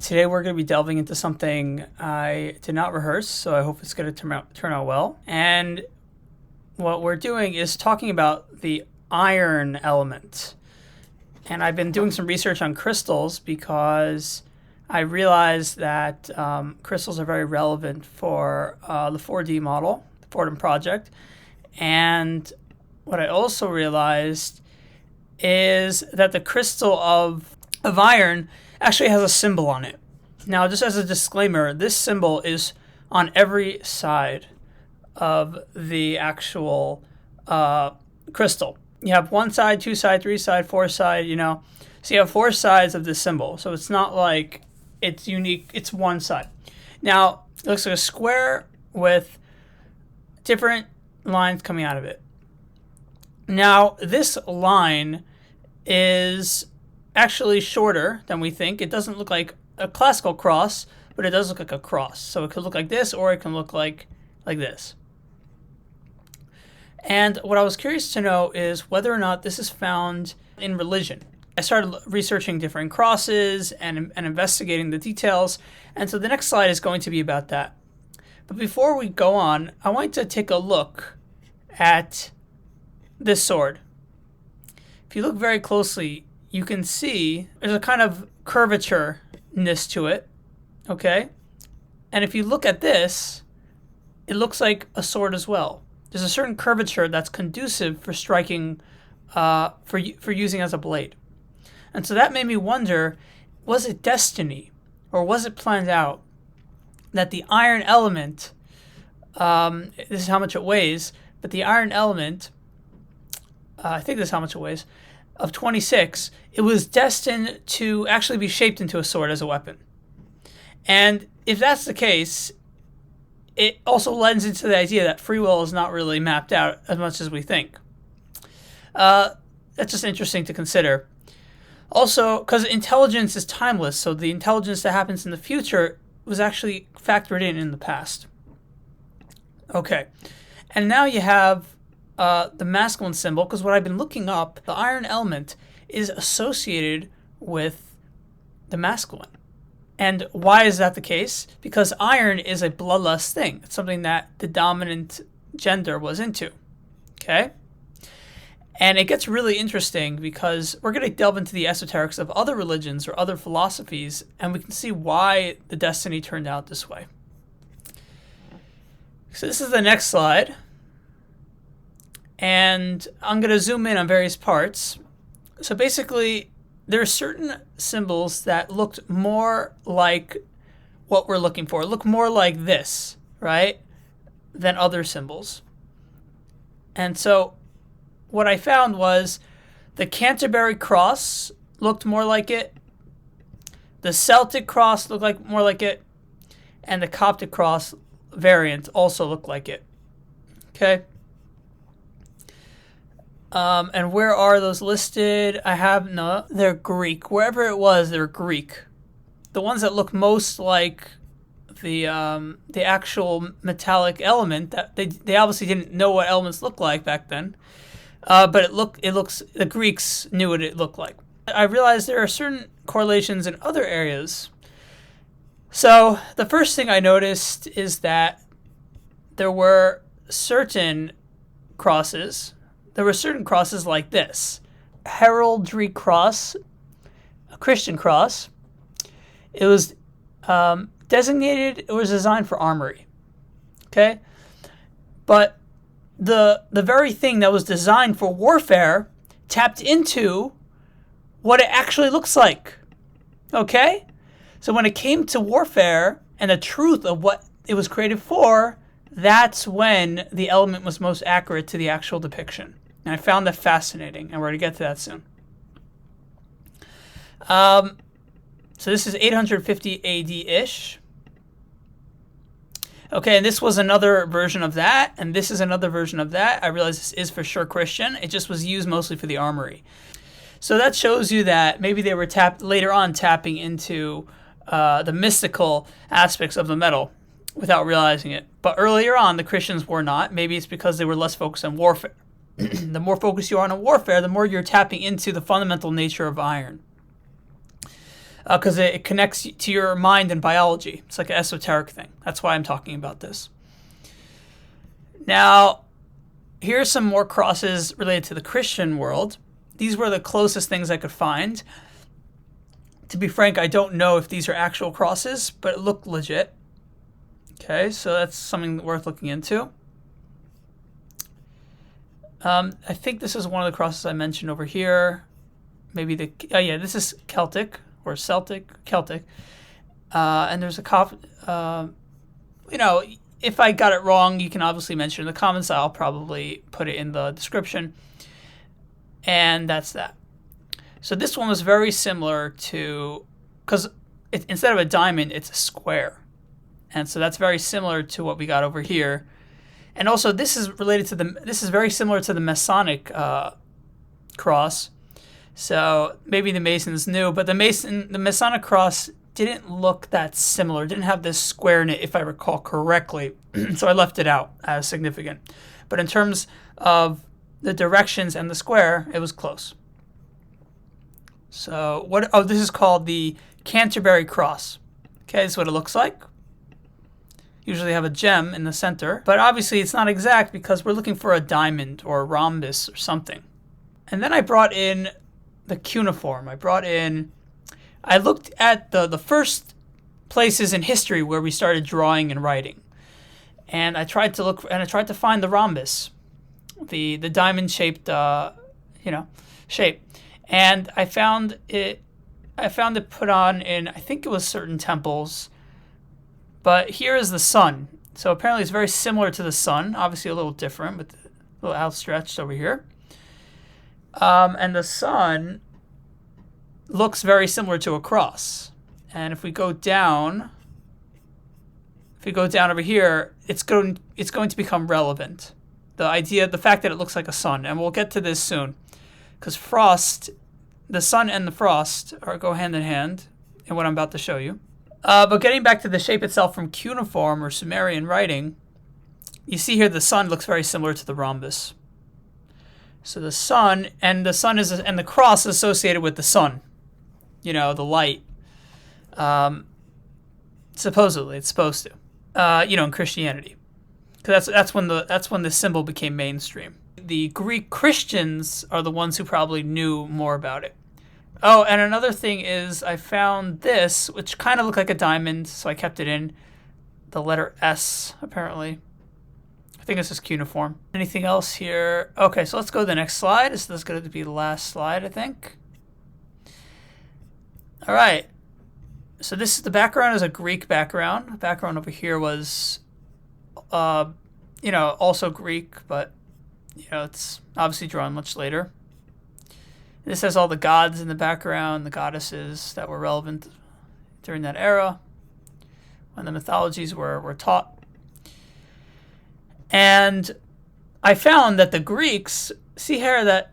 Today we're going to be delving into something I did not rehearse, so I hope it's going to turn out well. And what we're doing is talking about the iron element. And I've been doing some research on crystals because I realized that crystals are very relevant for the 4D model, the Fordham project. And what I also realized is that the crystal of iron actually has a symbol on it. Now, just as a disclaimer, this symbol is on every side of the actual crystal. You have one side, two side, three side, four side, So you have four sides of this symbol. So it's not like it's unique. It's one side. Now, it looks like a square with different lines coming out of it. Now, this line is actually shorter than we think. It doesn't look like a classical cross, but it does look like a cross. So it could look like this, or it can look like this. And what I was curious to know is whether or not this is found in religion. I started researching different crosses and investigating the details. And so the next slide is going to be about that. But before we go on, I want to take a look at this sword. If you look very closely, you can see there's a kind of curvature-ness to it, okay? And if you look at this, it looks like a sword as well. There's a certain curvature that's conducive for striking, for using as a blade. And so that made me wonder, was it destiny, or was it planned out that the iron element, this is how much it weighs, but the iron element, I think this is how much it weighs, of 26, it was destined to actually be shaped into a sword as a weapon. And if that's the case, it also lends into the idea that free will is not really mapped out as much as we think. That's just interesting to consider. Also, because intelligence is timeless, so the intelligence that happens in the future was actually factored in the past. Okay, and now you have the masculine symbol, because what I've been looking up, the iron element is associated with the masculine. And why is that the case? Because iron is a bloodlust thing. It's something that the dominant gender was into. Okay? And it gets really interesting because we're going to delve into the esoterics of other religions or other philosophies, and we can see why the destiny turned out this way. So this is the next slide. And I'm going to zoom in on various parts. So basically, there are certain symbols that looked more like what we're looking for, look more like this, right, than other symbols. And so what I found was the Canterbury Cross looked more like it, the Celtic Cross looked more like it, and the Coptic Cross variant also looked like it. Okay? And where are those listed? They're Greek. Wherever it was, they're Greek. The ones that look most like the actual metallic element, that they obviously didn't know what elements looked like back then. But it looks the Greeks knew what it looked like. I realized there are certain correlations in other areas. So the first thing I noticed is that there were certain crosses. There were certain crosses like this. Heraldry cross, a Christian cross. It was designated, it was designed for armory. Okay? But the very thing that was designed for warfare tapped into what it actually looks like. Okay? So when it came to warfare and the truth of what it was created for, that's when the element was most accurate to the actual depiction. And I found that fascinating, and we're going to get to that soon. So this is 850 AD-ish. Okay, and this was another version of that, and this is another version of that. I realize this is for sure Christian. It just was used mostly for the armory. So that shows you that maybe they were later on tapping into the mystical aspects of the metal without realizing it. But earlier on, the Christians were not. Maybe it's because they were less focused on warfare. The more focused you are on warfare, the more you're tapping into the fundamental nature of iron. because it connects to your mind and biology. It's like an esoteric thing. That's why I'm talking about this. Now, here's some more crosses related to the Christian world. These were the closest things I could find. To be frank, I don't know if these are actual crosses, but it looked legit. Okay, so that's something worth looking into. I think this is one of the crosses I mentioned over here. Maybe this is Celtic or Celtic. And there's a if I got it wrong, you can obviously mention in the comments. I'll probably put it in the description. And that's that. So this one was very similar to, because instead of a diamond, it's a square. And so that's very similar to what we got over here. And also this is very similar to the Masonic cross. So maybe the Masons knew, but the Masonic cross didn't look that similar. It didn't have this square in it, if I recall correctly. So I left it out as significant. But in terms of the directions and the square, it was close. So this is called the Canterbury Cross. Okay, this is what it looks like. Usually have a gem in the center, but obviously it's not exact because we're looking for a diamond or a rhombus or something. And then I brought in the cuneiform. I looked at the first places in history where we started drawing and writing. And I tried to find the rhombus, the diamond shaped shape. And I found it put on in, I think it was certain temples. But here is the sun. So apparently it's very similar to the sun. Obviously a little different, but a little outstretched over here. And the sun looks very similar to a cross. And if we go down over here, it's going to become relevant. The fact that it looks like a sun. And we'll get to this soon. Because the sun and the frost go hand in hand in what I'm about to show you. But getting back to the shape itself from cuneiform or Sumerian writing, you see here the sun looks very similar to the rhombus. So the sun is and the cross is associated with the sun, the light. Supposedly, it's supposed to, in Christianity, because that's when the symbol became mainstream. The Greek Christians are the ones who probably knew more about it. Oh, and another thing is I found this, which kind of looked like a diamond, so I kept it in. The letter S, apparently. I think this is cuneiform. Anything else here? Okay, so let's go to the next slide. This is going to be the last slide, I think. All right. So the background is a Greek background. The background over here was, also Greek, but, it's obviously drawn much later. This has all the gods in the background, the goddesses that were relevant during that era when the mythologies were taught. And I found that the Greeks, see here that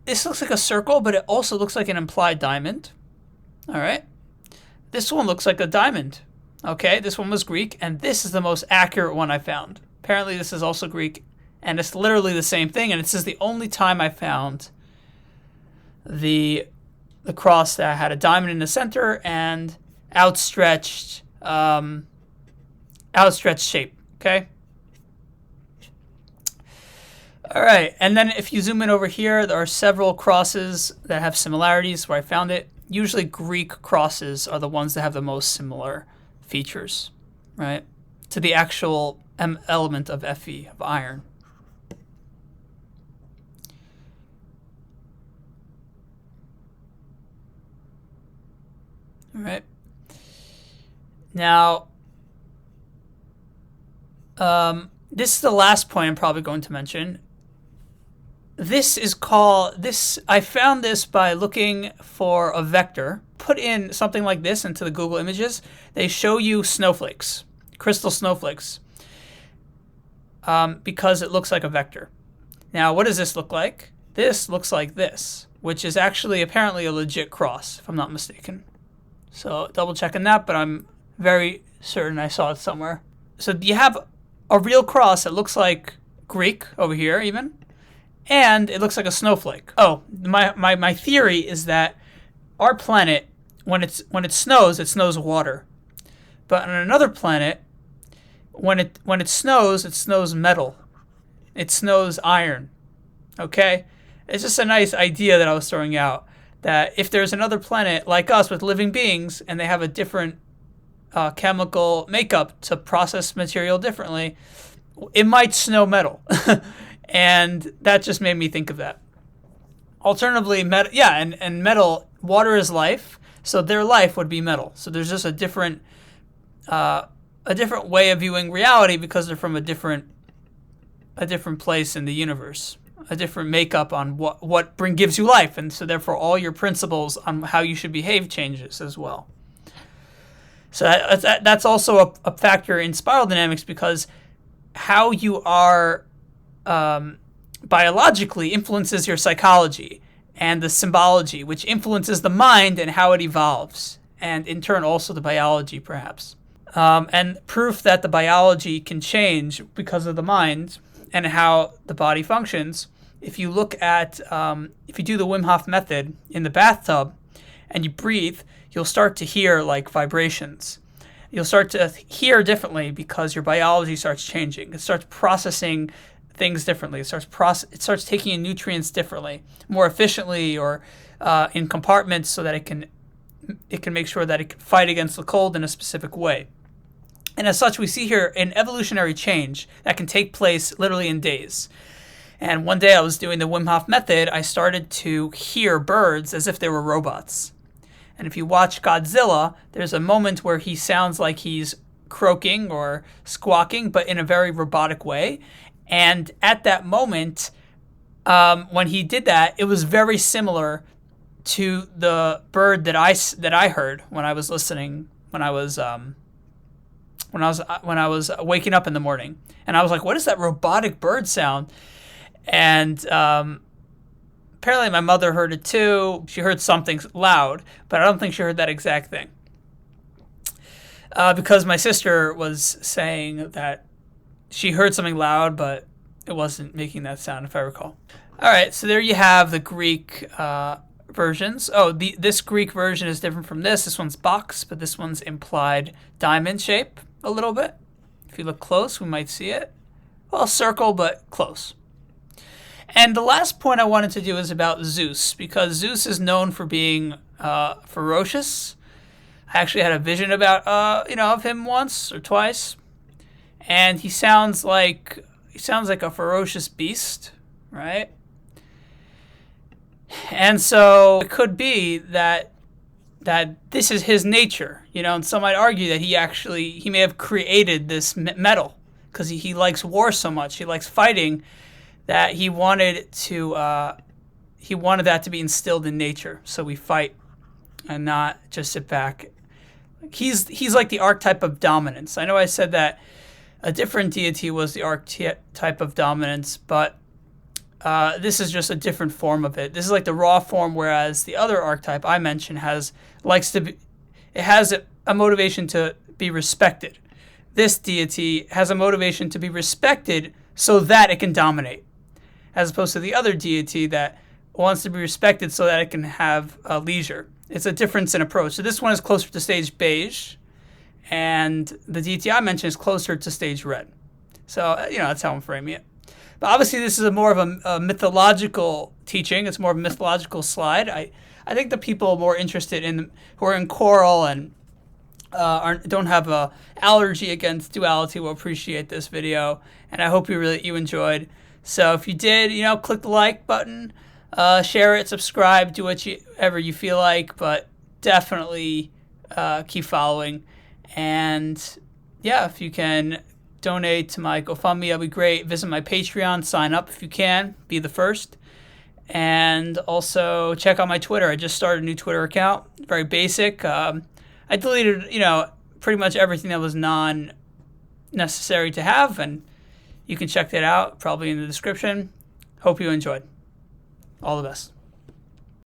this looks like a circle, but it also looks like an implied diamond. All right. This one looks like a diamond. Okay, this one was Greek, and this is the most accurate one I found. Apparently this is also Greek, and it's literally the same thing, and this is the only time I found the cross that had a diamond in the center and outstretched shape. Okay. All right, and then if you zoom in over here, there are several crosses that have similarities where I found it. Usually Greek crosses are the ones that have the most similar features, right, to the actual element of Fe, of iron. All right. Now, this is the last point I'm probably going to mention. I found this by looking for a vector. Put in something like this into the Google images. They show you snowflakes, crystal snowflakes, because it looks like a vector. Now, what does this look like? This looks like this, which is actually apparently a legit cross, if I'm not mistaken. So double checking that, but I'm very certain I saw it somewhere. So you have a real cross that looks like Greek over here even, and it looks like a snowflake. Oh, my theory is that our planet when it snows water. But on another planet, when it snows metal. It snows iron. Okay? It's just a nice idea that I was throwing out, that if there's another planet like us with living beings and they have a different chemical makeup to process material differently, it might snow metal. And that just made me think of that. Alternatively, and metal, water is life, so their life would be metal. So there's just a different way of viewing reality because they're from a different place in the universe, a different makeup on what gives you life, and so therefore all your principles on how you should behave changes as well. So that's also a factor in spiral dynamics, because how you are biologically influences your psychology and the symbology, which influences the mind and how it evolves, and in turn also the biology perhaps. And proof that the biology can change because of the mind and how the body functions. If you look at, if you do the Wim Hof method in the bathtub and you breathe, you'll start to hear like vibrations. You'll start to hear differently because your biology starts changing. It starts processing things differently. It starts taking in nutrients differently, more efficiently, or in compartments, so that it can make sure that it can fight against the cold in a specific way. And as such, we see here an evolutionary change that can take place literally in days. And one day I was doing the Wim Hof method, I started to hear birds as if they were robots. And if you watch Godzilla, there's a moment where he sounds like he's croaking or squawking, but in a very robotic way. And at that moment, when he did that, it was very similar to the bird that I heard when I was listening, when I was waking up in the morning. And I was like, what is that robotic bird sound? And apparently my mother heard it too. She heard something loud, but I don't think she heard that exact thing. Because my sister was saying that she heard something loud, but it wasn't making that sound, if I recall. All right, so there you have the Greek versions. This Greek version is different from this. This one's box, but this one's implied diamond shape a little bit. If you look close, we might see it. Well, circle, but close. And the last point I wanted to do is about Zeus, because Zeus is known for being ferocious. I actually had a vision about of him once or twice, and he sounds like a ferocious beast, right? And so it could be that this is his nature, and some might argue that he may have created this metal because he likes war so much, he likes fighting, that he wanted that to be instilled in nature. So we fight and not just sit back. He's like the archetype of dominance. I know I said that a different deity was the archetype of dominance, but this is just a different form of it. This is like the raw form, whereas the other archetype I mentioned has a motivation to be respected. This deity has a motivation to be respected so that it can dominate, as opposed to the other deity that wants to be respected so that it can have leisure. It's a difference in approach. So this one is closer to stage beige, and the deity I mentioned is closer to stage red. So, that's how I'm framing it. But obviously this is more of a mythological teaching. It's more of a mythological slide. I think the people more interested who are in choral and don't have a allergy against duality will appreciate this video, and I hope you enjoyed. So if you did, click the like button, share it, subscribe, do whatever you feel like, but definitely keep following. And yeah, if you can donate to my GoFundMe, that'd be great. Visit my Patreon, sign up if you can, be the first. And also check out my Twitter. I just started a new Twitter account, very basic. I deleted, pretty much everything that was non-necessary to have, and you can check that out probably in the description. Hope you enjoyed. All the best.